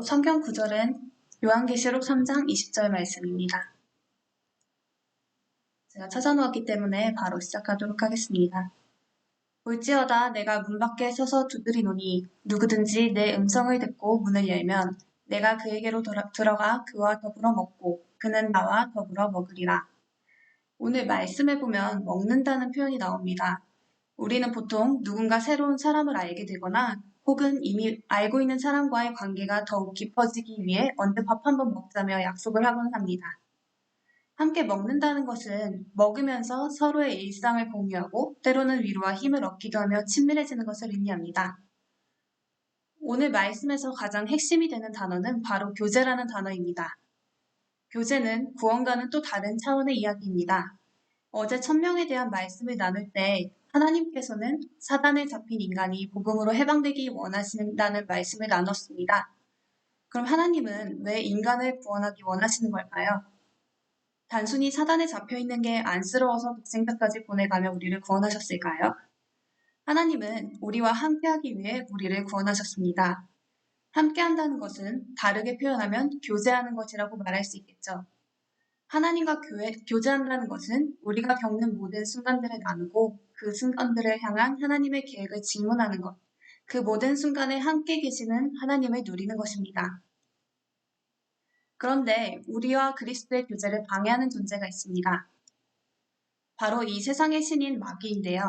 성경 구절은 요한계시록 3장 20절 말씀입니다. 제가 찾아놓았기 때문에 바로 시작하도록 하겠습니다. 볼지어다 내가 문 밖에 서서 두드리노니 누구든지 내 음성을 듣고 문을 열면 내가 그에게로 들어가 그와 더불어 먹고 그는 나와 더불어 먹으리라. 오늘 말씀에 보면 먹는다는 표현이 나옵니다. 우리는 보통 누군가 새로운 사람을 알게 되거나 혹은 이미 알고 있는 사람과의 관계가 더욱 깊어지기 위해 언제 밥 한번 먹자며 약속을 하곤 합니다. 함께 먹는다는 것은 먹으면서 서로의 일상을 공유하고 때로는 위로와 힘을 얻기도 하며 친밀해지는 것을 의미합니다. 오늘 말씀에서 가장 핵심이 되는 단어는 바로 교제라는 단어입니다. 교제는 구원과는 또 다른 차원의 이야기입니다. 어제 천명에 대한 말씀을 나눌 때 하나님께서는 사단에 잡힌 인간이 복음으로 해방되기 원하신다는 말씀을 나눴습니다. 그럼 하나님은 왜 인간을 구원하기 원하시는 걸까요? 단순히 사단에 잡혀있는 게 안쓰러워서 독생자까지 보내가며 우리를 구원하셨을까요? 하나님은 우리와 함께하기 위해 우리를 구원하셨습니다. 함께한다는 것은 다르게 표현하면 교제하는 것이라고 말할 수 있겠죠. 하나님과 교제한다는 것은 우리가 겪는 모든 순간들을 나누고 그 순간들을 향한 하나님의 계획을 질문하는 것, 그 모든 순간에 함께 계시는 하나님을 누리는 것입니다. 그런데 우리와 그리스도의 교제를 방해하는 존재가 있습니다. 바로 이 세상의 신인 마귀인데요.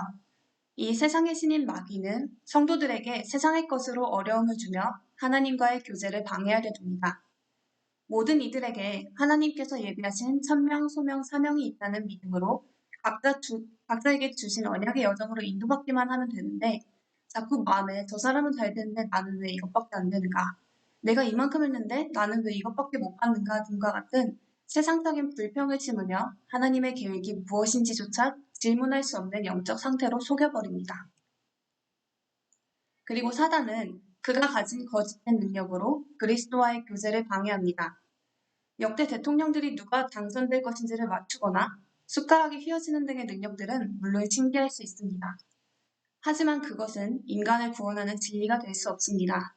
이 세상의 신인 마귀는 성도들에게 세상의 것으로 어려움을 주며 하나님과의 교제를 방해하려 듭니다. 모든 이들에게 하나님께서 예비하신 천명, 소명, 사명이 있다는 믿음으로 각자에게 주신 언약의 여정으로 인도받기만 하면 되는데 자꾸 마음에 저 사람은 잘 되는데 나는 왜 이것밖에 안 되는가? 내가 이만큼 했는데 나는 왜 이것밖에 못 받는가? 등과 같은 세상적인 불평을 심으며 하나님의 계획이 무엇인지조차 질문할 수 없는 영적 상태로 속여버립니다. 그리고 사단은 그가 가진 거짓된 능력으로 그리스도와의 교제를 방해합니다. 역대 대통령들이 누가 당선될 것인지를 맞추거나 숟가락이 휘어지는 등의 능력들은 물론 신기할 수 있습니다. 하지만 그것은 인간을 구원하는 진리가 될 수 없습니다.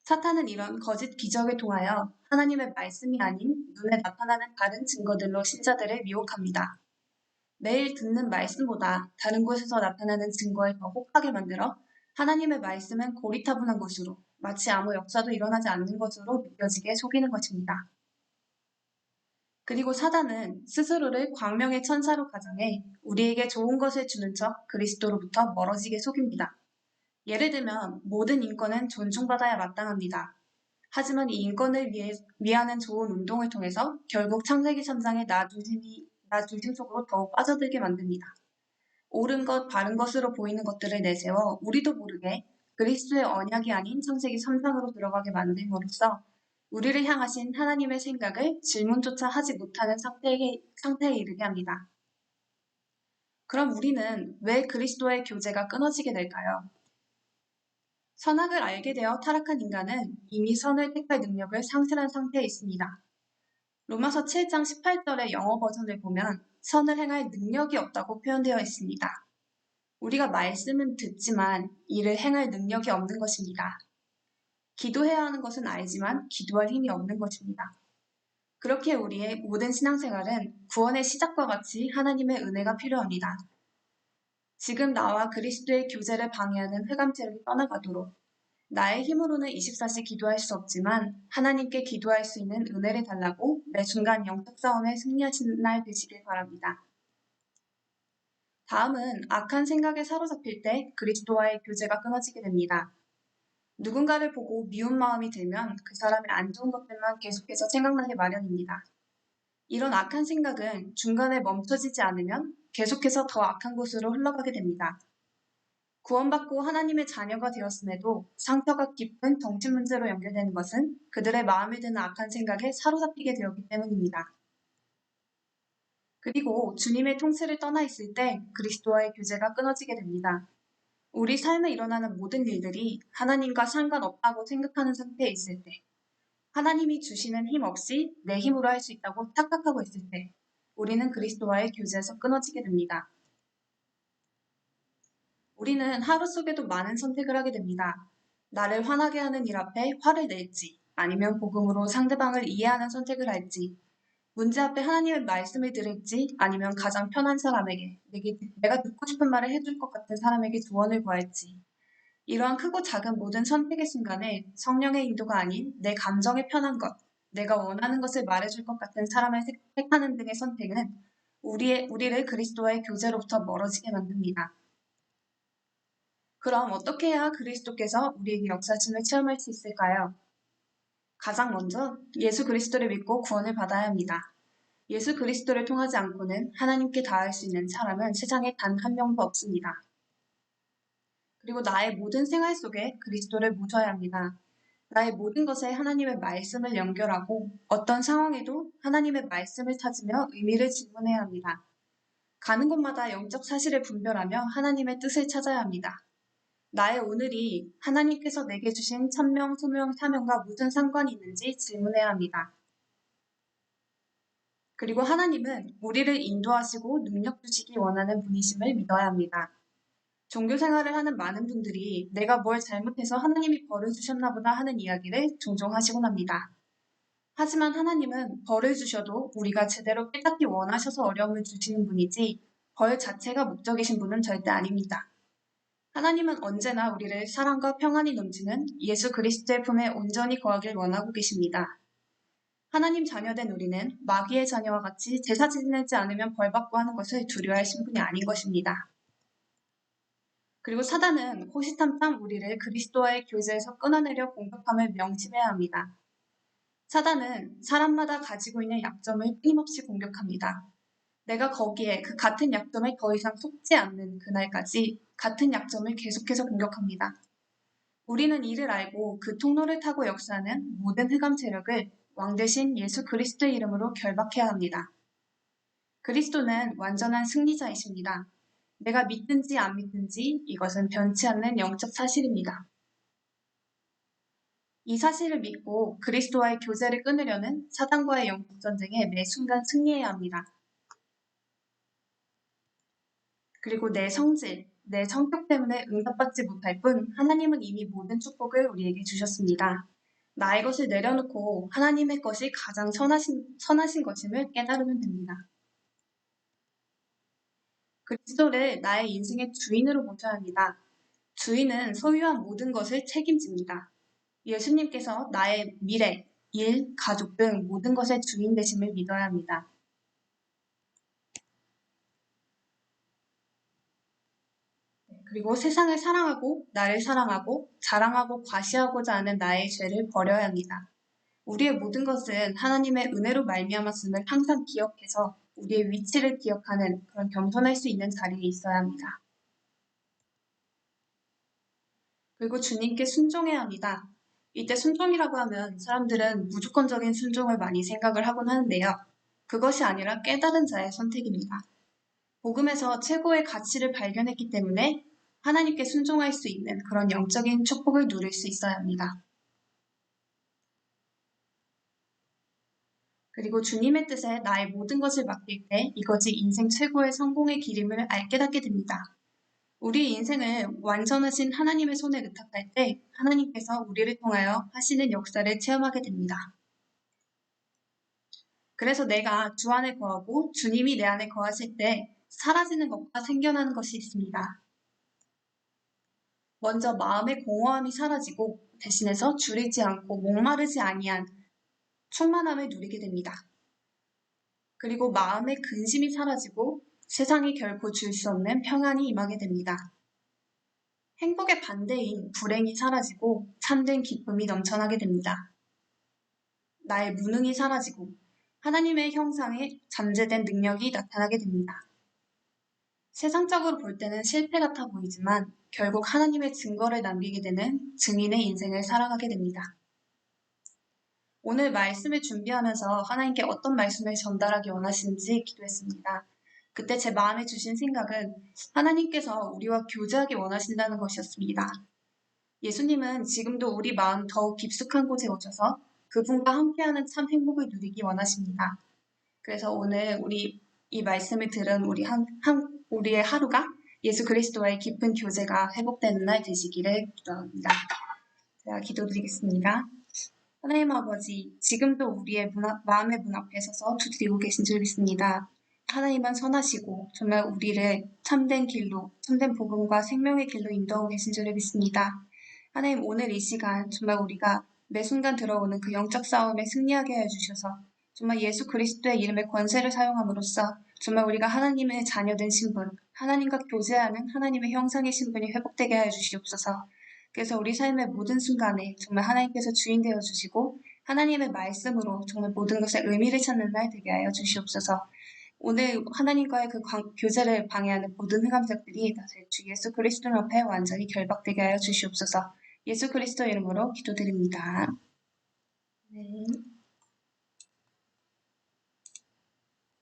사탄은 이런 거짓 기적을 통하여 하나님의 말씀이 아닌 눈에 나타나는 다른 증거들로 신자들을 미혹합니다. 매일 듣는 말씀보다 다른 곳에서 나타나는 증거에 더 혹하게 만들어 하나님의 말씀은 고리타분한 것으로 마치 아무 역사도 일어나지 않는 것으로 느껴지게 속이는 것입니다. 그리고 사단은 스스로를 광명의 천사로 가정해 우리에게 좋은 것을 주는 척 그리스도로부터 멀어지게 속입니다. 예를 들면 모든 인권은 존중받아야 마땅합니다. 하지만 이 인권을 위하는 좋은 운동을 통해서 결국 창세기 3장의 나 중심 속으로 더욱 빠져들게 만듭니다. 옳은 것, 바른 것으로 보이는 것들을 내세워 우리도 모르게 그리스도의 언약이 아닌 창세기 3장으로 들어가게 만듦으로써 우리를 향하신 하나님의 생각을 질문조차 하지 못하는 상태에 이르게 합니다. 그럼 우리는 왜 그리스도의 교제가 끊어지게 될까요? 선악을 알게 되어 타락한 인간은 이미 선을 택할 능력을 상실한 상태에 있습니다. 로마서 7장 18절의 영어 버전을 보면 선을 행할 능력이 없다고 표현되어 있습니다. 우리가 말씀은 듣지만 이를 행할 능력이 없는 것입니다. 기도해야 하는 것은 알지만 기도할 힘이 없는 것입니다. 그렇게 우리의 모든 신앙생활은 구원의 시작과 같이 하나님의 은혜가 필요합니다. 지금 나와 그리스도의 교제를 방해하는 흑암체력이 떠나가도록 나의 힘으로는 24시 기도할 수 없지만 하나님께 기도할 수 있는 은혜를 달라고 매 순간 영적 싸움에 승리하시는 날 되시길 바랍니다. 다음은 악한 생각에 사로잡힐 때 그리스도와의 교제가 끊어지게 됩니다. 누군가를 보고 미운 마음이 들면 그 사람의 안 좋은 것들만 계속해서 생각나게 마련입니다. 이런 악한 생각은 중간에 멈춰지지 않으면 계속해서 더 악한 곳으로 흘러가게 됩니다. 구원받고 하나님의 자녀가 되었음에도 상처가 깊은 정신 문제로 연결되는 것은 그들의 마음에 드는 악한 생각에 사로잡히게 되었기 때문입니다. 그리고 주님의 통치를 떠나 있을 때 그리스도와의 교제가 끊어지게 됩니다. 우리 삶에 일어나는 모든 일들이 하나님과 상관없다고 생각하는 상태에 있을 때, 하나님이 주시는 힘 없이 내 힘으로 할 수 있다고 착각하고 있을 때, 우리는 그리스도와의 교제에서 끊어지게 됩니다. 우리는 하루 속에도 많은 선택을 하게 됩니다. 나를 화나게 하는 일 앞에 화를 낼지, 아니면 복음으로 상대방을 이해하는 선택을 할지, 문제 앞에 하나님의 말씀을 들을지 아니면 가장 편한 사람에게, 내가 듣고 싶은 말을 해줄 것 같은 사람에게 조언을 구할지, 이러한 크고 작은 모든 선택의 순간에 성령의 인도가 아닌 내 감정에 편한 것, 내가 원하는 것을 말해줄 것 같은 사람을 택하는 등의 선택은 우리를 그리스도와의 교제로부터 멀어지게 만듭니다. 그럼 어떻게 해야 그리스도께서 우리에게 역사심을 체험할 수 있을까요? 가장 먼저 예수 그리스도를 믿고 구원을 받아야 합니다. 예수 그리스도를 통하지 않고는 하나님께 닿을 수 있는 사람은 세상에 단 한 명도 없습니다. 그리고 나의 모든 생활 속에 그리스도를 모셔야 합니다. 나의 모든 것에 하나님의 말씀을 연결하고 어떤 상황에도 하나님의 말씀을 찾으며 의미를 질문해야 합니다. 가는 곳마다 영적 사실을 분별하며 하나님의 뜻을 찾아야 합니다. 나의 오늘이 하나님께서 내게 주신 천명, 소명, 사명과 무슨 상관이 있는지 질문해야 합니다. 그리고 하나님은 우리를 인도하시고 능력 주시기 원하는 분이심을 믿어야 합니다. 종교 생활을 하는 많은 분들이 내가 뭘 잘못해서 하나님이 벌을 주셨나 보다 하는 이야기를 종종 하시곤 합니다. 하지만 하나님은 벌을 주셔도 우리가 제대로 깨닫기 원하셔서 어려움을 주시는 분이지 벌 자체가 목적이신 분은 절대 아닙니다. 하나님은 언제나 우리를 사랑과 평안이 넘치는 예수 그리스도의 품에 온전히 거하길 원하고 계십니다. 하나님 자녀된 우리는 마귀의 자녀와 같이 제사 지내지 않으면 벌받고 하는 것을 두려워할 신분이 아닌 것입니다. 그리고 사단은 호시탐탐 우리를 그리스도와의 교제에서 끊어내려 공격함을 명심해야 합니다. 사단은 사람마다 가지고 있는 약점을 끊임없이 공격합니다. 내가 거기에 그 같은 약점에 더 이상 속지 않는 그날까지 같은 약점을 계속해서 공격합니다. 우리는 이를 알고 그 통로를 타고 역사하는 모든 흑암 세력을 왕 대신 예수 그리스도의 이름으로 결박해야 합니다. 그리스도는 완전한 승리자이십니다. 내가 믿든지 안 믿든지 이것은 변치 않는 영적 사실입니다. 이 사실을 믿고 그리스도와의 교제를 끊으려는 사단과의 영적 전쟁에 매 순간 승리해야 합니다. 그리고 내 성질, 내 성격 때문에 응답받지 못할 뿐 하나님은 이미 모든 축복을 우리에게 주셨습니다. 나의 것을 내려놓고 하나님의 것이 가장 선하신 것임을 깨달으면 됩니다. 그리스도를 나의 인생의 주인으로 모셔야 합니다. 주인은 소유한 모든 것을 책임집니다. 예수님께서 나의 미래, 일, 가족 등 모든 것의 주인 되심을 믿어야 합니다. 그리고 세상을 사랑하고 나를 사랑하고 자랑하고 과시하고자 하는 나의 죄를 버려야 합니다. 우리의 모든 것은 하나님의 은혜로 말미암았음을 항상 기억해서 우리의 위치를 기억하는 그런 겸손할 수 있는 자리에 있어야 합니다. 그리고 주님께 순종해야 합니다. 이때 순종이라고 하면 사람들은 무조건적인 순종을 많이 생각을 하곤 하는데요. 그것이 아니라 깨달은 자의 선택입니다. 복음에서 최고의 가치를 발견했기 때문에 하나님께 순종할 수 있는 그런 영적인 축복을 누릴 수 있어야 합니다. 그리고 주님의 뜻에 나의 모든 것을 맡길 때 이것이 인생 최고의 성공의 길임을 깨닫게 됩니다. 우리 인생을 완전하신 하나님의 손에 의탁할 때 하나님께서 우리를 통하여 하시는 역사를 체험하게 됩니다. 그래서 내가 주 안에 거하고 주님이 내 안에 거하실 때 사라지는 것과 생겨나는 것이 있습니다. 먼저 마음의 공허함이 사라지고 대신해서 줄이지 않고 목마르지 아니한 충만함을 누리게 됩니다. 그리고 마음의 근심이 사라지고 세상이 결코 줄 수 없는 평안이 임하게 됩니다. 행복의 반대인 불행이 사라지고 참된 기쁨이 넘쳐나게 됩니다. 나의 무능이 사라지고 하나님의 형상에 잠재된 능력이 나타나게 됩니다. 세상적으로 볼 때는 실패 같아 보이지만 결국 하나님의 증거를 남기게 되는 증인의 인생을 살아가게 됩니다. 오늘 말씀을 준비하면서 하나님께 어떤 말씀을 전달하기 원하시는지 기도했습니다. 그때 제 마음에 주신 생각은 하나님께서 우리와 교제하기 원하신다는 것이었습니다. 예수님은 지금도 우리 마음 더욱 깊숙한 곳에 오셔서 그분과 함께하는 참 행복을 누리기 원하십니다. 그래서 오늘 이 말씀을 들은 우리의 하루가 예수 그리스도와의 깊은 교제가 회복되는 날 되시기를 기도합니다. 제가 기도드리겠습니다. 하나님 아버지, 지금도 우리의 마음의 문 앞에 서서 두드리고 계신 줄 믿습니다. 하나님은 선하시고 정말 우리를 참된 길로, 참된 복음과 생명의 길로 인도하고 계신 줄을 믿습니다. 하나님, 오늘 이 시간 정말 우리가 매 순간 들어오는 그 영적 싸움에 승리하게 해주셔서 정말 예수 그리스도의 이름의 권세를 사용함으로써 정말 우리가 하나님의 자녀된 신분, 하나님과 교제하는 하나님의 형상의 신분이 회복되게 하여 주시옵소서. 그래서 우리 삶의 모든 순간에 정말 하나님께서 주인 되어 주시고 하나님의 말씀으로 정말 모든 것에 의미를 찾는 날 되게 하여 주시옵소서. 오늘 하나님과의 그 교제를 방해하는 모든 흑암색들이 다시 주 예수 그리스도 앞에 완전히 결박되게 하여 주시옵소서. 예수 그리스도 이름으로 기도드립니다. 네.